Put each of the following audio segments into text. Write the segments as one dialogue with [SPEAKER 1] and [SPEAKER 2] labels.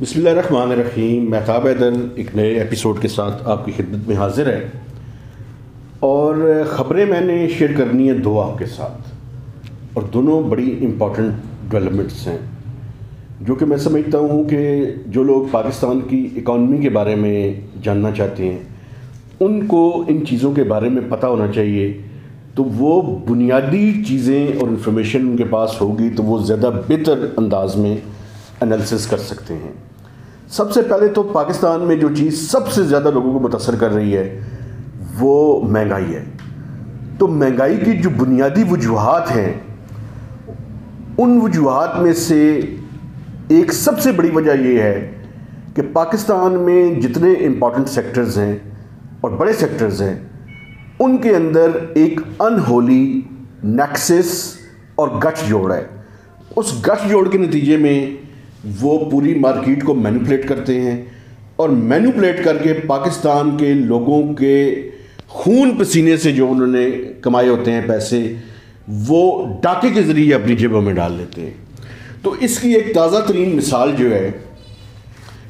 [SPEAKER 1] बिस्मिल्लाहिर्रहमानिर्रहीम। महताब हैदर एक नए एपिसोड के साथ आपकी खिदमत में हाजिर है और ख़बरें मैंने शेयर करनी है दो आपके साथ, और दोनों बड़ी इम्पॉर्टेंट डेवलपमेंट्स हैं जो कि मैं समझता हूँ कि जो लोग पाकिस्तान की इकॉनमी के बारे में जानना चाहते हैं उनको इन चीज़ों के बारे में पता होना चाहिए। तो वो बुनियादी चीज़ें और इन्फॉर्मेशन उनके पास होगी तो वो ज़्यादा बेहतर अंदाज में एनालिसिस कर सकते हैं। सबसे पहले तो पाकिस्तान में जो चीज़ सबसे ज़्यादा लोगों को मुतासर कर रही है वो महंगाई है। तो महंगाई की जो बुनियादी वजूहात हैं उन वजूहात में से एक सबसे बड़ी वजह ये है कि पाकिस्तान में जितने इम्पॉर्टेंट सेक्टर्स हैं और बड़े सेक्टर्स हैं उनके अंदर एक अनहोली नेक्सस और गठजोड़ है। उस गठजोड़ के नतीजे में वो पूरी मार्केट को मैनिपुलेट करते हैं और मैनिपुलेट करके पाकिस्तान के लोगों के खून पसीने से जो उन्होंने कमाए होते हैं पैसे वो डाके के ज़रिए अपनी जेबों में डाल लेते हैं। तो इसकी एक ताज़ा तरीन मिसाल जो है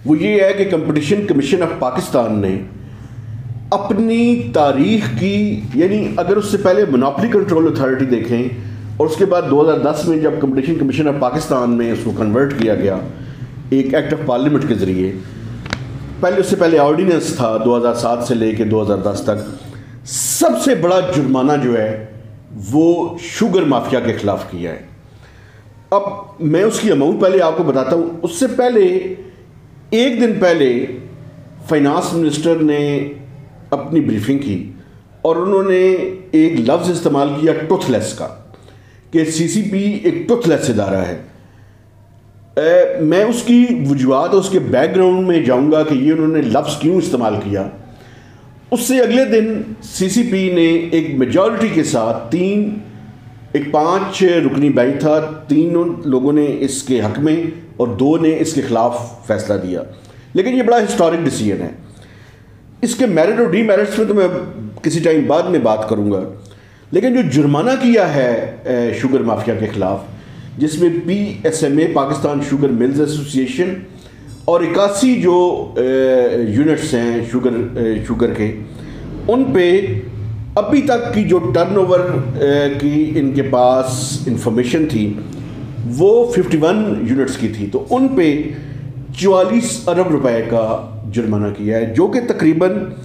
[SPEAKER 1] वो ये है कि कंपटीशन कमीशन ऑफ पाकिस्तान ने अपनी तारीख की, यानी अगर उससे पहले मोनोपोली कंट्रोल अथॉरिटी देखें और उसके बाद 2010 में जब कंपटीशन कमीशन ऑफ पाकिस्तान में उसको कन्वर्ट किया गया एक एक्ट ऑफ पार्लियामेंट के ज़रिए, उससे पहले ऑर्डिनेंस था 2007 से लेकर 2010 तक, सबसे बड़ा जुर्माना जो है वो शुगर माफिया के ख़िलाफ़ किया है। अब मैं उसकी अमाउंट पहले आपको बताता हूँ। उससे पहले एक दिन पहले फाइनेंस मिनिस्टर ने अपनी ब्रीफिंग की और उन्होंने एक लफ्ज़ इस्तेमाल किया टूथलेस का, कि सीसीपी एक टूथलेस इदारा है। मैं उसकी वजूहात और उसके बैकग्राउंड में जाऊंगा कि ये उन्होंने लफ्ज़ क्यों इस्तेमाल किया। उससे अगले दिन सीसीपी ने एक मेजॉरिटी के साथ एक 5 रुकनी बेंच था, 3 लोगों ने इसके हक में और 2 ने इसके ख़िलाफ़ फैसला दिया। लेकिन ये बड़ा हिस्टोरिक डिसीजन है। इसके मेरिट और डीमेरिट्स में तो मैं किसी टाइम बाद में बात करूँगा। लेकिन जो जुर्माना किया है शुगर माफिया के ख़िलाफ़, जिसमें PSMA Pakistan sugar mills association और 81 जो यूनिट्स हैं शुगर के, उन पे अभी तक की जो टर्नओवर की इनके पास इंफॉर्मेशन थी वो 51 यूनिट्स की थी। तो उन पे 44 अरब रुपए का जुर्माना किया है जो कि तकरीबन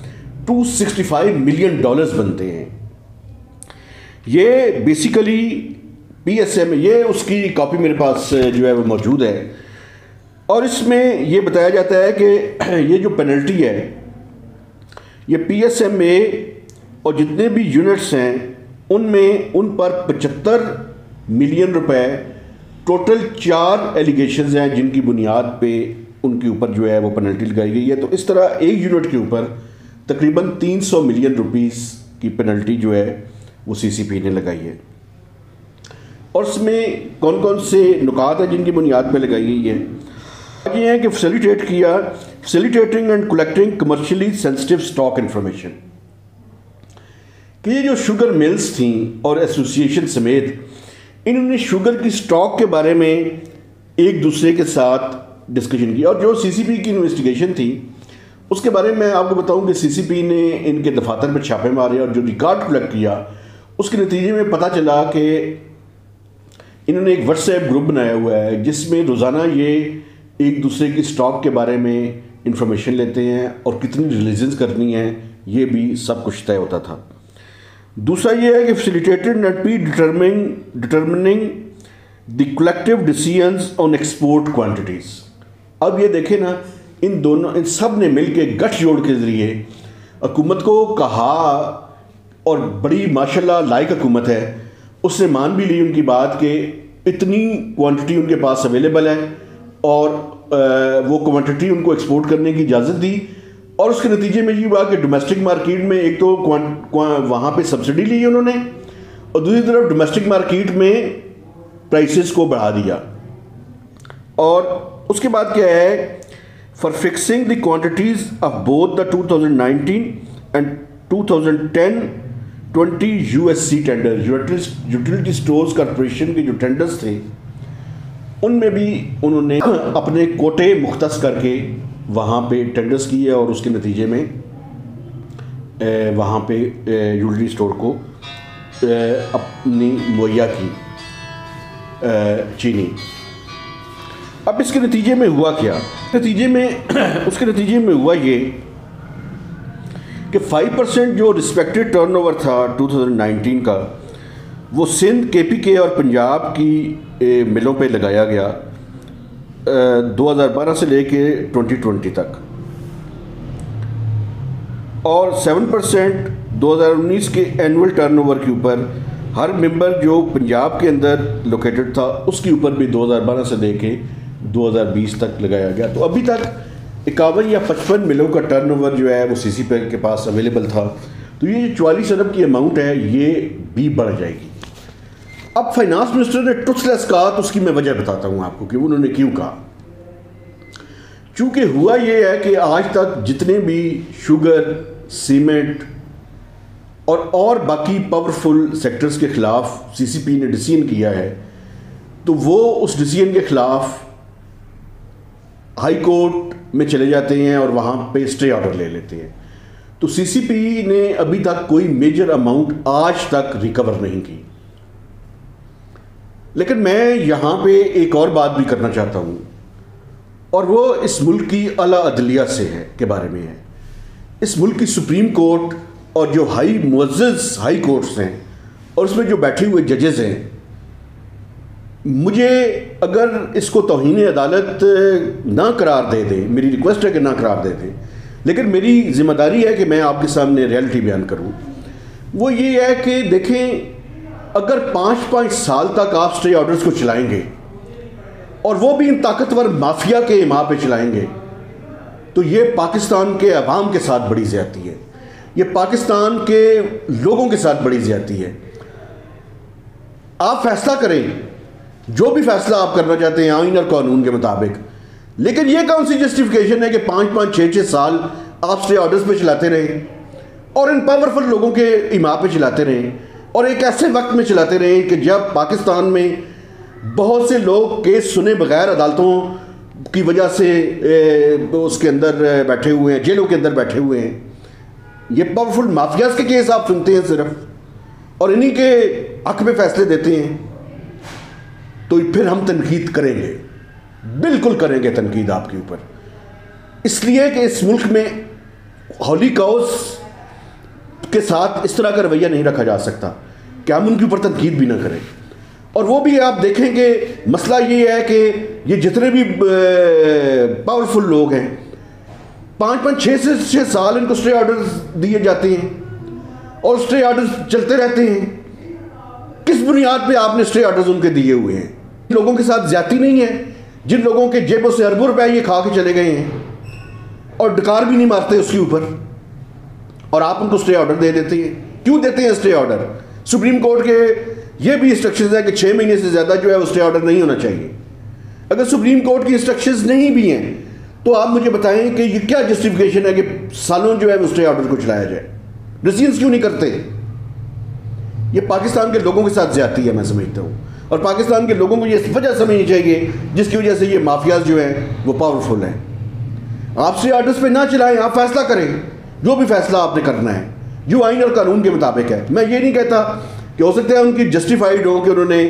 [SPEAKER 1] $265 मिलियन बनते हैं। ये बेसिकली PSMA, ये उसकी कॉपी मेरे पास जो है वो मौजूद है और इसमें ये बताया जाता है कि ये जो पेनल्टी है ये PSMA और जितने भी यूनिट्स हैं उनमें उन पर 75 मिलियन रुपए, टोटल 4 एलिगेशंस हैं जिनकी बुनियाद पे उनके ऊपर जो है वो पेनल्टी लगाई गई है। तो इस तरह एक यूनिट के ऊपर तकरीबन 300 मिलियन रुपीस की पेनल्टी जो है वो सीसीपी ने लगाई है। और इसमें कौन कौन से नुकात हैं जिनकी बुनियाद पे लगाई गई है। ये है कि facilitating and collecting commercially sensitive stock information, कि ये जो शुगर मिल्स थी और एसोसिएशन समेत इन्होंने शुगर की स्टॉक के बारे में एक दूसरे के साथ डिस्कशन की। और जो सीसीपी की इन्वेस्टिगेशन थी उसके बारे में मैं आपको बताऊं कि सीसीपी ने इनके दफातर पर छापे मारे और जो रिकॉर्ड कलेक्ट किया उसके नतीजे में पता चला कि इन्होंने एक व्हाट्सएप ग्रुप बनाया हुआ है जिसमें रोज़ाना ये एक दूसरे की स्टॉक के बारे में इंफॉर्मेशन लेते हैं और कितनी रिलीजेंस करनी है ये भी सब कुछ तय होता था। दूसरा ये है कि facilitated net be determining the collective decisions on export quantities. अब ये देखें ना, इन सब ने मिल के गठजोड़ के ज़रिए हुकूमत को कहा, और बड़ी माशाल्लाह लायक हुकूमत है, उसने मान भी ली उनकी बात कि इतनी क्वांटिटी उनके पास अवेलेबल है और वो क्वांटिटी उनको एक्सपोर्ट करने की इजाज़त दी। और उसके नतीजे में ये हुआ कि डोमेस्टिक मार्केट में एक तो वहाँ पे सब्सिडी ली उन्होंने और दूसरी तरफ डोमेस्टिक मार्केट में प्राइसेस को बढ़ा दिया। और उसके बाद क्या है, for fixing the quantities of both the 2019 and 2010 20 USC tender, utility stores corporation के जो टेंडर्स थे, उन पे 20 यूनिट्स के ऊपर 75 मिलियन रुपए की पेनल्टी लगाई गई है। 20 यूनिट्स के ऊपर 75 मिलियन रुपए की पेनल्टी लगाई गई है। और उसके बाद क्या है, for fixing the quantities of both the 2019 and 2010 20 USC tender, utility stores corporation के जो टेंडर्स थे उनमें भी उन्होंने अपने कोटे मुख्तस करके वहाँ पे टेंडर्स किए और उसके नतीजे में वहाँ पे यूटिलिटी स्टोर को अपनी मुहैया की चीनी। अब इसके नतीजे में हुआ क्या? उसके नतीजे में हुआ ये कि 5% जो रिस्पेक्टेड टर्नओवर था 2019 का, वो सिंध, KPK और पंजाब की मिलों पे लगाया गया 2012 से लेके 2020 तक, और 7% 2019 के एनुअल टर्नओवर के ऊपर हर मेंबर जो पंजाब के अंदर लोकेटेड था उसके ऊपर भी 2012 से लेके 2020 तक लगाया गया। तो अभी तक 51 या 55 मिलों का टर्नओवर जो है वो CCP के पास अवेलेबल था। तो ये 44 अरब की अमाउंट है, ये भी बढ़ जाएगी। अब फाइनेंस मिनिस्टर ने टुचलेस कहा, तो उसकी मैं वजह बताता हूँ आपको कि उन्होंने क्यों कहा। चूँकि हुआ ये है कि आज तक जितने भी शुगर, सीमेंट और बाकी पावरफुल सेक्टर्स के ख़िलाफ़ CCP ने डिसीजन किया है, तो वो उस डिसीजन के ख़िलाफ़ हाई कोर्ट में चले जाते हैं और वहाँ पे स्टे ऑर्डर ले लेते हैं। तो CCP ने अभी तक कोई मेजर अमाउंट आज तक रिकवर नहीं की। लेकिन मैं यहाँ पे एक और बात भी करना चाहता हूँ, और वो इस मुल्क की आला अदलिया से है के बारे में है। इस मुल्क की सुप्रीम कोर्ट और जो मुअज़्ज़ज़ हाई कोर्ट्स हैं और उसमें जो बैठे हुए जजेस हैं, मुझे अगर इसको तौहीन अदालत ना करार दे दें, मेरी रिक्वेस्ट है कि ना करार दे दें, लेकिन मेरी ज़िम्मेदारी है कि मैं आपके सामने रियलिटी बयान करूं। वो ये है कि देखें, अगर 5-5 साल तक आप स्टे ऑर्डर्स को चलाएंगे और वो भी इन ताकतवर माफिया के इमाम पे चलाएंगे, तो ये पाकिस्तान के अवाम के साथ बड़ी ज़्यादती है, ये पाकिस्तान के लोगों के साथ बड़ी ज़्यादती है। आप फैसला करें, जो भी फैसला आप करना चाहते हैं आईन और कानून के मुताबिक, लेकिन ये कौन सी जस्टिफिकेशन है कि 5-5, 6-6 साल आप स्टे ऑर्डर्स पे चलाते रहें और इन पावरफुल लोगों के इमाम पे चलाते रहें, और एक ऐसे वक्त में चलाते रहें कि जब पाकिस्तान में बहुत से लोग केस सुने बगैर अदालतों की वजह से उसके अंदर बैठे हुए हैं, जेलों के अंदर बैठे हुए हैं। ये पावरफुल माफियाज के केस आप सुनते हैं सिर्फ, और इन्हीं के हक में फैसले देते हैं। तो फिर हम तनकीद करेंगे, बिल्कुल करेंगे तनकीद आपके ऊपर, इसलिए कि इस मुल्क में हॉलीकॉस्ट के साथ इस तरह का रवैया नहीं रखा जा सकता कि हम उनके ऊपर तनकीद भी ना करें। और वो भी आप देखेंगे, मसला ये है कि ये जितने भी पावरफुल लोग हैं, 5-5, 6 साल इनको स्टे ऑर्डर्स दिए जाते हैं और स्टे ऑर्डर्स चलते रहते हैं। किस बुनियाद पे आपने स्टे ऑर्डर्स उनके दिए हुए हैं? लोगों के साथ ज्यादती नहीं है, जिन लोगों के जेबों से अरबों रुपए ये खा के चले गए हैं और डकार भी नहीं मारते उसके ऊपर, और आप उनको स्टे ऑर्डर दे देते हैं। क्यों देते हैं स्टे ऑर्डर? सुप्रीम कोर्ट के ये भी इंस्ट्रक्शंस है कि 6 महीने से ज़्यादा जो है वो स्टे ऑर्डर नहीं होना चाहिए। अगर सुप्रीम कोर्ट की इंस्ट्रक्शंस नहीं भी हैं तो आप मुझे बताएं कि ये क्या जस्टिफिकेशन है कि सालों जो है वो स्टे ऑर्डर को चलाया जाए? डिसीजंस क्यों नहीं करते? ये पाकिस्तान के लोगों के साथ ज्यादती है, मैं समझता हूँ, और पाकिस्तान के लोगों को ये वजह समझनी चाहिए जिसकी वजह से ये माफियाज जो हैं वो पावरफुल हैं। आप स्टे ऑर्डर्स पे ना चलाएं, आप फैसला करें, जो भी फैसला आपने करना है जो आइन और कानून के मुताबिक है। मैं ये नहीं कहता कि हो सकता है उनकी जस्टिफाइड हो कि उन्होंने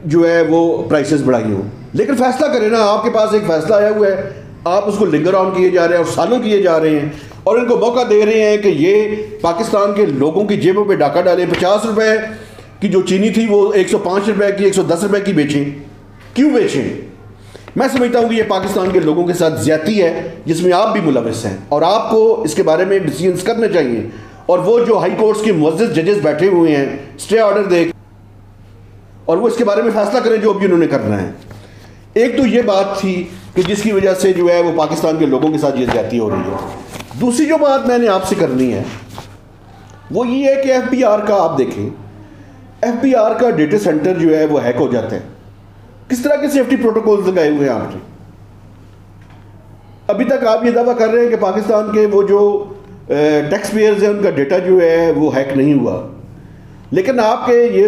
[SPEAKER 1] जो है वो प्राइसेस बढ़ाई हो, लेकिन फैसला करें ना। आपके पास एक फैसला आया हुआ है, आप उसको लिंगर ऑन किए जा रहे हैं और सालों किए जा रहे हैं, और इनको मौका दे रहे हैं कि ये पाकिस्तान के लोगों की जेबों पे डाका डालें। 50 रुपए की जो चीनी थी वो 105 रुपए की, 110 रुपए की बेचें। क्यों बेचें? मैं समझता हूँ कि ये पाकिस्तान के लोगों के साथ ज्यादती है जिसमें आप भी मुलविस हैं, और आपको इसके बारे में डिसीजंस करने चाहिए। और वो जो हाई कोर्ट्स के मुअज़्ज़ज़ जजेस बैठे हुए हैं स्टे ऑर्डर दे, और वो इसके बारे में फैसला करें जो भी उन्होंने करना है। एक तो ये बात थी कि जिसकी वजह से जो है वो पाकिस्तान के लोगों के साथ ये ज्यादती हो रही है। दूसरी जो बात मैंने आपसे करनी है वो ये है कि FBR का आप देखें, FBR का डेटा सेंटर जो है वो हैक हो जाता है। किस तरह के सेफ्टी प्रोटोकॉल्स लगाए हुए हैं आपने? अभी तक आप ये दावा कर रहे हैं कि पाकिस्तान के वो जो टैक्स पेयर्स हैं उनका डेटा जो है वो हैक नहीं हुआ, लेकिन आपके ये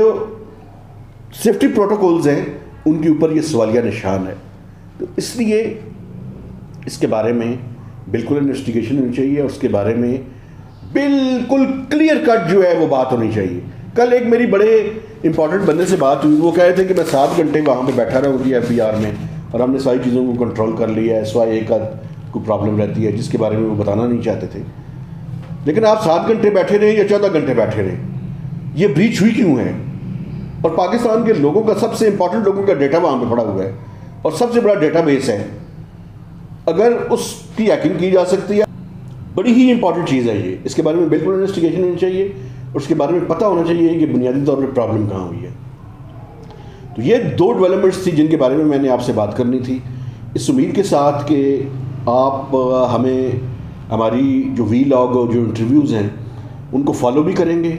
[SPEAKER 1] सेफ्टी प्रोटोकॉल्स हैं उनके ऊपर ये सवालिया निशान है। तो इसलिए इसके बारे में बिल्कुल इन्वेस्टिगेशन होनी चाहिए और उसके बारे में बिल्कुल क्लियर कट जो है वो बात होनी चाहिए। कल एक मेरी बड़े इंपॉर्टेंट बंदे से बात हुई, वो कह रहे थे कि मैं 7 घंटे वहाँ पे बैठा रहूँगी FBR में और हमने सारी चीज़ों को कंट्रोल कर लिया है, SYA का कोई प्रॉब्लम रहती है जिसके बारे में वो बताना नहीं चाहते थे। लेकिन आप 7 घंटे बैठे रहे या 14 घंटे बैठे रहे, ये ब्रीच हुई क्यों है? और पाकिस्तान के लोगों का, सबसे इंपॉर्टेंट लोगों का डेटा वहाँ पे पड़ा हुआ है और सबसे बड़ा डेटाबेस है। अगर उसकी हैकिंग की जा सकती है, बड़ी ही इंपॉर्टेंट चीज़ है ये। इसके बारे में बिल्कुल इन्वेस्टिगेशन होनी चाहिए और उसके बारे में पता होना चाहिए कि बुनियादी तौर पर प्रॉब्लम कहाँ हुई है। तो ये 2 डेवलपमेंट्स थी जिनके बारे में मैंने आपसे बात करनी थी, इस उम्मीद के साथ कि आप हमें हमारी जो वीलॉग और जो इंटरव्यूज़ हैं उनको फॉलो भी करेंगे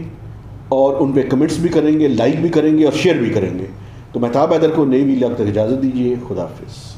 [SPEAKER 1] और उन पे कमेंट्स भी करेंगे, लाइक भी करेंगे और शेयर भी करेंगे। तो महताब हैदर को नई वीलॉग तक इजाज़त दीजिए। खुदा हाफिज़।